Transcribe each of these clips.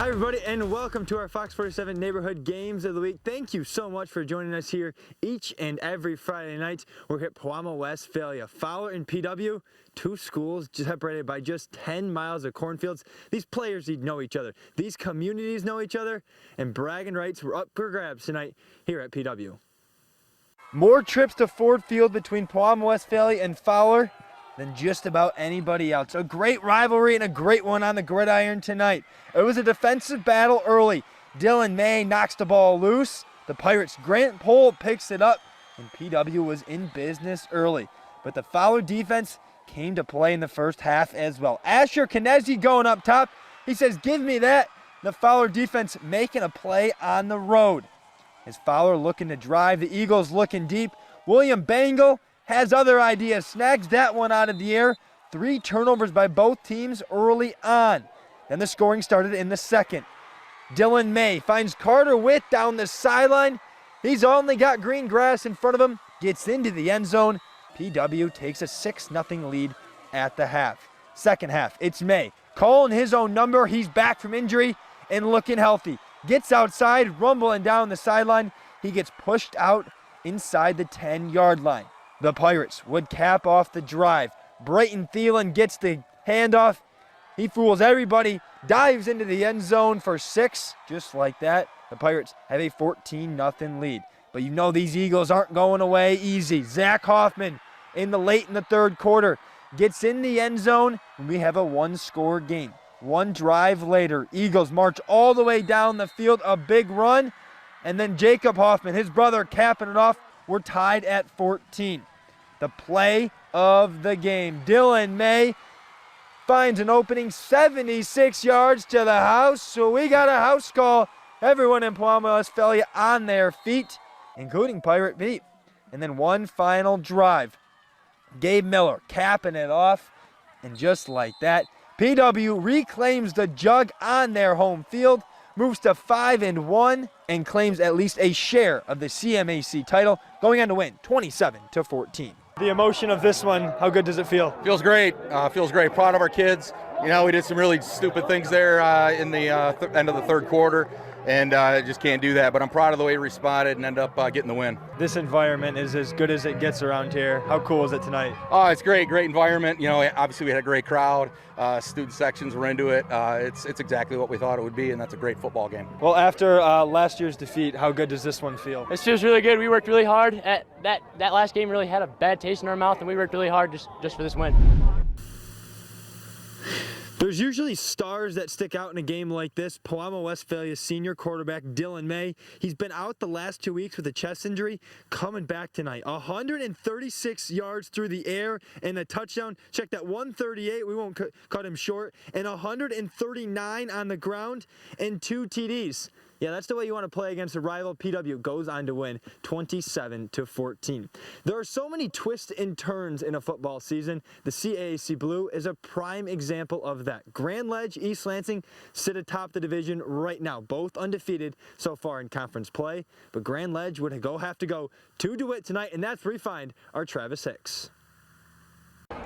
Hi everybody, and welcome to our Fox 47 Neighborhood Games of the Week. Thank you so much for joining us here each and every Friday night. We're here at Pewamo, Westphalia. Fowler and PW, two schools separated by just 10 miles of cornfields. These players know each other. These communities know each other, and bragging rights were up for grabs tonight here at PW. More trips to Ford Field between Pewamo, Westphalia and Fowler than just about anybody else. A great rivalry and a great one on the gridiron tonight. It was a defensive battle early. Dylan May knocks the ball loose. The Pirates' Grant Pohl picks it up, and PW was in business early. But the Fowler defense came to play in the first half as well. Asher Kinesi going up top. He says, "Give me that." The Fowler defense making a play on the road. As Fowler looking to drive, the Eagles looking deep. William Bangle has other ideas, snags that one out of the air. 3 turnovers by both teams early on. Then the scoring started in the second. Dylan May finds Carter Witt down the sideline. He's only got green grass in front of him, gets into the end zone. PW takes a 6-0 lead at the half. Second half, it's May. Calling his own number, he's back from injury and looking healthy. Gets outside, rumbling down the sideline. He gets pushed out inside the 10-yard line. The Pirates would cap off the drive. Brayton Thielen gets the handoff. He fools everybody, dives into the end zone for 6. Just like that, the Pirates have a 14-0 lead. But you know these Eagles aren't going away easy. Zach Hoffman in the third quarter gets in the end zone, and we have a 1-score game. One drive later, Eagles march all the way down the field, a big run, and then Jacob Hoffman, his brother, capping it off. We're tied at 14. The play of the game. Dylan May finds an opening 76 yards to the house, so we got a house call. Everyone in Pewamo, Westphalia on their feet, including Pirate Pete. And then one final drive. Gabe Miller capping it off, and just like that, PW reclaims the jug on their home field, moves to 5-1, and claims at least a share of the CMAC title, going on to win 27-14. The emotion of this one, how good does it feel? Feels great. Feels great. Proud of our kids. You know, we did some really stupid things there in the end of the third quarter, and just can't do that. But I'm proud of the way we responded and ended up getting the win. This environment is as good as it gets around here. How cool is it tonight? Oh, it's great. Great environment. You know, obviously we had a great crowd. Student sections were into it. It's exactly what we thought it would be, and that's a great football game. Well, after last year's defeat, how good does this one feel? This feels really good. We worked really hard. That last game really had a bad taste in our mouth, and we worked really hard just for this win. There's usually stars that stick out in a game like this. Pewamo Westphalia's senior quarterback, Dylan May. He's been out the last 2 weeks with a chest injury, coming back tonight. 136 yards through the air and a touchdown. Check that, 138. We won't cut him short. And 139 on the ground and 2 TDs. Yeah, that's the way you want to play against a rival. PW goes on to win 27-14. There are so many twists and turns in a football season. The CAAC Blue is a prime example of that. Grand Ledge, East Lansing sit atop the division right now, both undefeated so far in conference play. But Grand Ledge would have to go to DeWitt tonight, and that's where we find our Travis Hicks.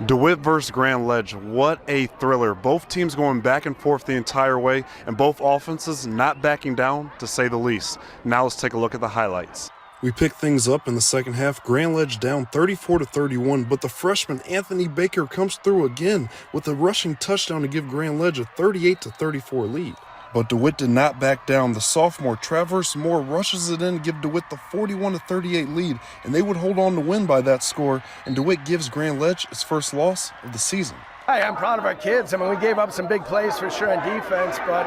DeWitt versus Grand Ledge, what a thriller. Both teams going back and forth the entire way, and both offenses not backing down, to say the least. Now let's take a look at the highlights. We picked things up in the second half. Grand Ledge down 34-31, but the freshman Anthony Baker comes through again with a rushing touchdown to give Grand Ledge a 38-34 lead. But DeWitt did not back down. The sophomore Traverse Moore rushes it in to give DeWitt the 41-38 lead, and they would hold on to win by that score, and DeWitt gives Grand Ledge its first loss of the season. Hi, I'm proud of our kids. I mean, we gave up some big plays for sure on defense, but,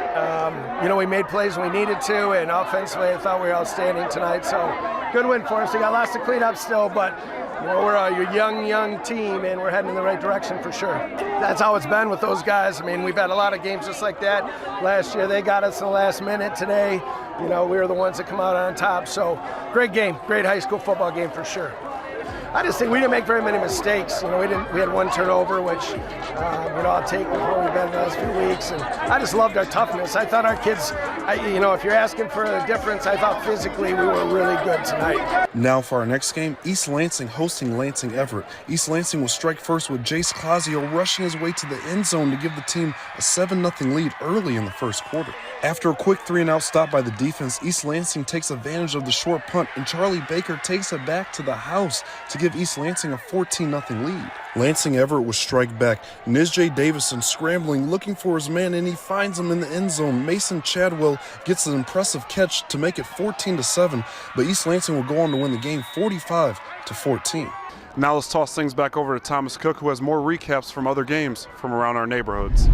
you know, we made plays when we needed to, and offensively I thought we were outstanding tonight. So good win for us. We got lots to clean up still, but you know, we're a young team, and we're heading in the right direction for sure. That's how it's been with those guys. I mean, we've had a lot of games just like that. Last year, they got us in the last minute. Today, you know, we were the ones that come out on top. So great game, great high school football game for sure. I just think we didn't make very many mistakes. We had one turnover, which I'll take before we've been the last few weeks, and I just loved our toughness. I thought our kids, if you're asking for a difference, I thought physically we were really good tonight. Now for our next game, East Lansing hosting Lansing Everett. East Lansing will strike first with Jace Clausio rushing his way to the end zone to give the team a 7-0 lead early in the first quarter. After a quick 3-and-out stop by the defense, East Lansing takes advantage of the short punt, and Charlie Baker takes it back to the house to give East Lansing a 14-0 lead. Lansing Everett will strike back. Nijay Davison scrambling, looking for his man, and he finds him in the end zone. Mason Chadwell gets an impressive catch to make it 14-7, but East Lansing will go on to win the game 45-14. Now let's toss things back over to Thomas Cook, who has more recaps from other games from around our neighborhoods.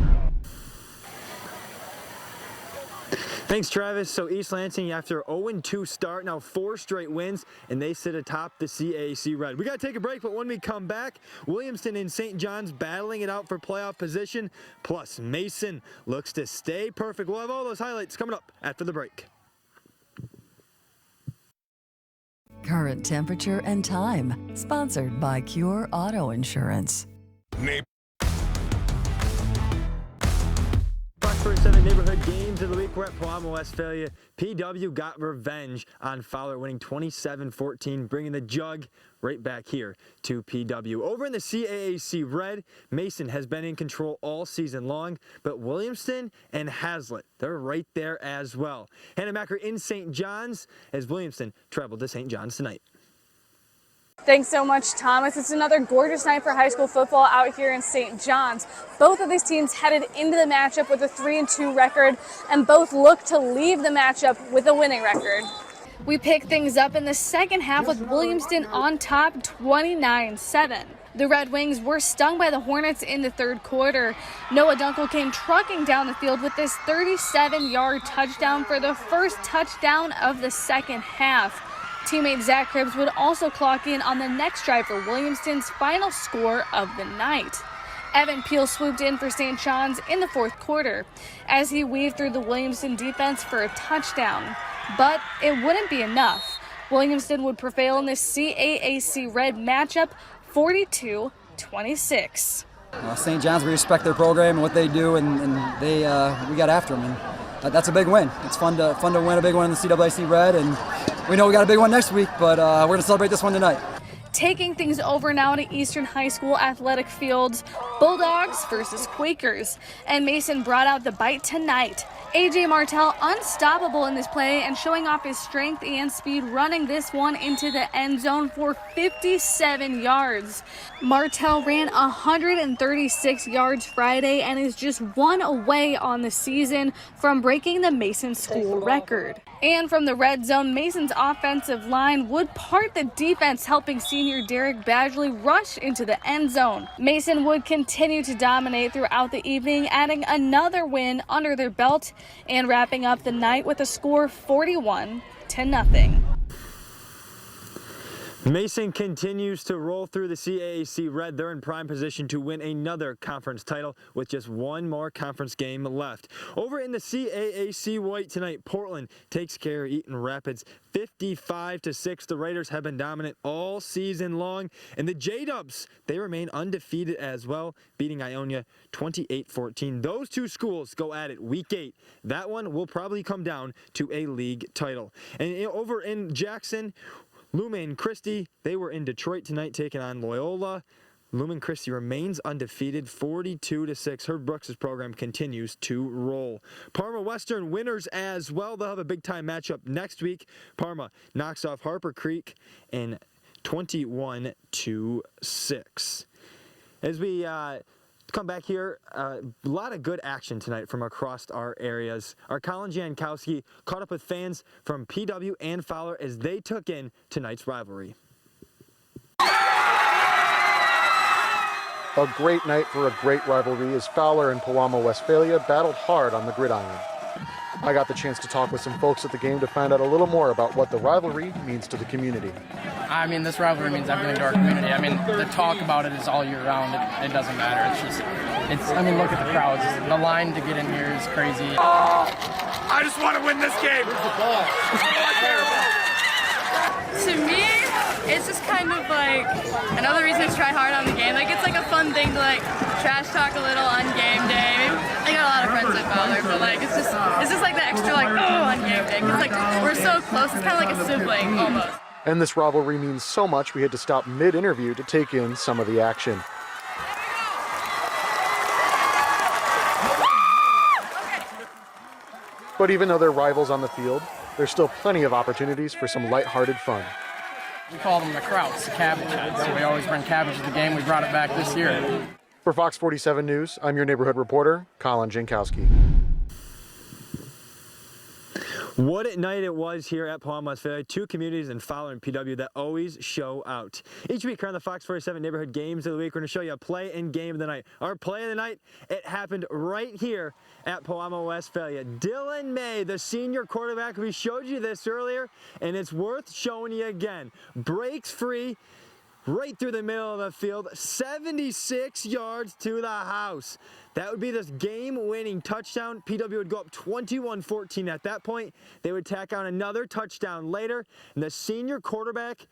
Thanks, Travis. So East Lansing, after 0-2 start, now 4 straight wins, and they sit atop the CAAC Red. We got to take a break, but when we come back, Williamston and St. John's battling it out for playoff position, plus Mason looks to stay perfect. We'll have all those highlights coming up after the break. Current temperature and time, sponsored by Cure Auto Insurance. Fox 47 neighborhood games of the week. We're at Palama, Westphalia. PW got revenge on Fowler, winning 27-14, bringing the jug right back here to PW. Over in the CAAC Red, Mason has been in control all season long, but Williamston and Hazlitt, they're right there as well. Hannemacher in St. John's as Williamston traveled to St. John's tonight. Thanks so much, Thomas. It's another gorgeous night for high school football out here in St. John's. Both of these teams headed into the matchup with a 3-2 record, and both look to leave the matchup with a winning record. We pick things up in the second half with Williamston on top 29-7. The Red Wings were stung by the Hornets in the third quarter. Noah Dunkel came trucking down the field with this 37-yard touchdown for the first touchdown of the second half. Teammate Zach Cribbs would also clock in on the next drive for Williamston's final score of the night. Evan Peel swooped in for St. John's in the fourth quarter as he weaved through the Williamston defense for a touchdown. But it wouldn't be enough. Williamston would prevail in this CAAC Red matchup 42-26. St. John's, we respect their program and what they do, and we got after them. And that's a big win. It's fun to win a big one in the CAAC Red, and we know we got a big one next week, but we're going to celebrate this one tonight. Taking things over now to Eastern High School athletic fields, Bulldogs versus Quakers. And Mason brought out the bite tonight. A.J. Martell unstoppable in this play and showing off his strength and speed, running this one into the end zone for 57 yards. Martell ran 136 yards Friday and is just one away on the season from breaking the Mason school record. And from the red zone, Mason's offensive line would part the defense, helping senior Derek Badgley rush into the end zone. Mason would continue to dominate throughout the evening, adding another win under their belt and wrapping up the night with a score 41-0. Mason continues to roll through the CAAC Red. They're in prime position to win another conference title with just one more conference game left. Over in the CAAC White tonight, Portland takes care of Eaton Rapids 55-6. The Raiders have been dominant all season long, and the J-Dubs, they remain undefeated as well, beating Ionia 28-14. Those two schools go at it week 8. That one will probably come down to a league title. And over in Jackson, Lumen Christi, they were in Detroit tonight taking on Loyola. Lumen Christi remains undefeated 42-6. Herb Brooks' program continues to roll. Parma Western winners as well. They'll have a big-time matchup next week. Parma knocks off Harper Creek in 21-6. As we come back here, a lot of good action tonight from across our areas. Our Colin Jankowski caught up with fans from PW and Fowler as they took in tonight's rivalry. A great night for a great rivalry as Fowler and Palama Westphalia battled hard on the gridiron. I got the chance to talk with some folks at the game to find out a little more about what the rivalry means to the community. I mean, this rivalry means everything to our community. I mean, the talk about it is all year round. It doesn't matter. I mean, look at the crowds. The line to get in here is crazy. I just want to win this game. To me, it's just kind of like another reason to try hard on the game. Like it's like a fun thing to like trash talk a little on game day. I got a lot of friends at Fowler, but like it's just like the extra like on game day. Cause like we're so close. It's kind of like a sibling almost. And this rivalry means so much we had to stop mid-interview to take in some of the action. But even though they're rivals on the field, there's still plenty of opportunities for some lighthearted fun. We call them the Krauts, the cabbage heads. So we always bring cabbage to the game. We brought it back this year. For Fox 47 News, I'm your neighborhood reporter, Colin Jankowski. What a night it was here at Palm Westphalia. Two communities in Fowler and PW that always show out. Each week here on the Fox 47 Neighborhood Games of the Week, we're going to show you a play and game of the night. Our play of the night, it happened right here at Palm Westphalia. Dylan May, the senior quarterback, we showed you this earlier, and it's worth showing you again. Breaks free right through the middle of the field, 76 yards to the house. That would be this game-winning touchdown. PW would go up 21-14 at that point. They would tack on another touchdown later, and the senior quarterback